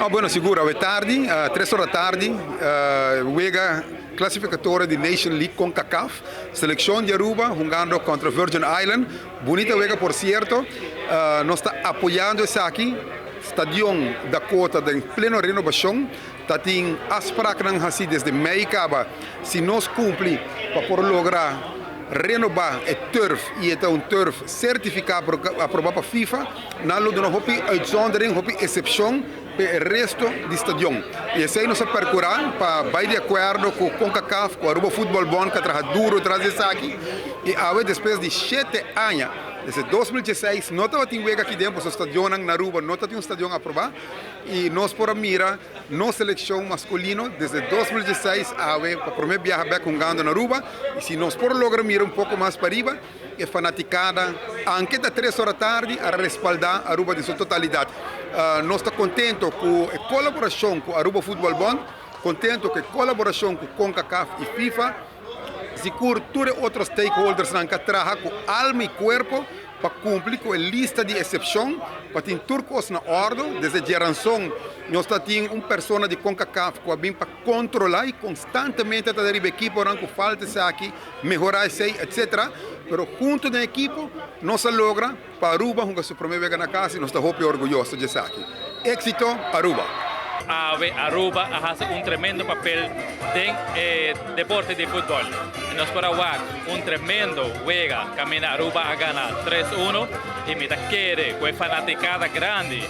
Ah, bueno, sicuro, è tardi, 3 ore tardi, juega classificatore di Nation League con CACAF, selección de Aruba jugando contra Virgin Island, bonita juega por cierto, nos está apoyando esse aqui, stadion Dakota em plena renovação, está tem afspraken assim desde mei acaba, se nós cumprir para por lograr renovar o turf e é um turf certificado aprovado para FIFA, nós temos uma uitzondering, uma exceção para o resto do stadion. E assim nós percorremos para vai de acordo com CONCACAF, com a Aruba Football Bond, que trabalha duro atrás disso aqui, e agora depois de 7 anos, desde 2016, não estava tendo aqui dentro, o stadion na Aruba, não estava um stadion aprovado, e nós por mira, nossa seleção masculina, desde 2016, para o primeiro viagem jogando na Aruba, e se nós por lograr mirar um pouco mais para riba, é fanaticada, anche da 3 horas tarde, a respaldar a Aruba em sua totalidade. Nós estamos contentes com a colaboração com a Aruba Football Bond, contentes com a colaboração com CONCACAF e FIFA, seguro todos os outros stakeholders que trabalham com alma e corpo para cumprir com a lista de exceção, para ter turcos na ordem, desde a geração, nós temos uma pessoa de CONCACAF que vem para controlar e constantemente está dando equipe que falta isso aqui, melhorar isso, etc. Mas junto da equipe, nós logra para Aruba, que se promove na casa e nós estamos orgulhosos disso aqui. Éxito, Aruba! Aruba hace un tremendo papel en deporte de fútbol. Nos Paraguay, un tremendo juega, camina Aruba a ganar 3-1 y me quiere, fue fanaticada grande.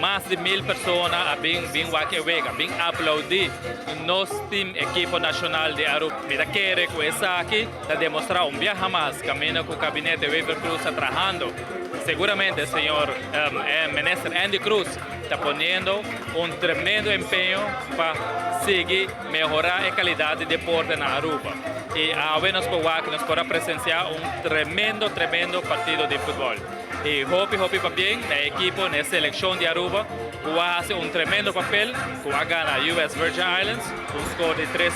Más de 1000 personas vin que juega, vin aplaudir nuestro team equipo nacional de Aruba. Me quiere que esa aquí te demostrar un viaje más, camina con el gabinete de Weber Cruz trabajando. Seguramente el señor ministro Andy Cruz está poniendo un tremendo empeño para seguir mejorar la calidad de deporte en Aruba. Y ahora nos podrá presenciar un tremendo partido de fútbol. Y hope para bien, el equipo, la selección de Aruba, va a hacer un tremendo papel, va a ganar US Virgin Islands, un score de 3-1.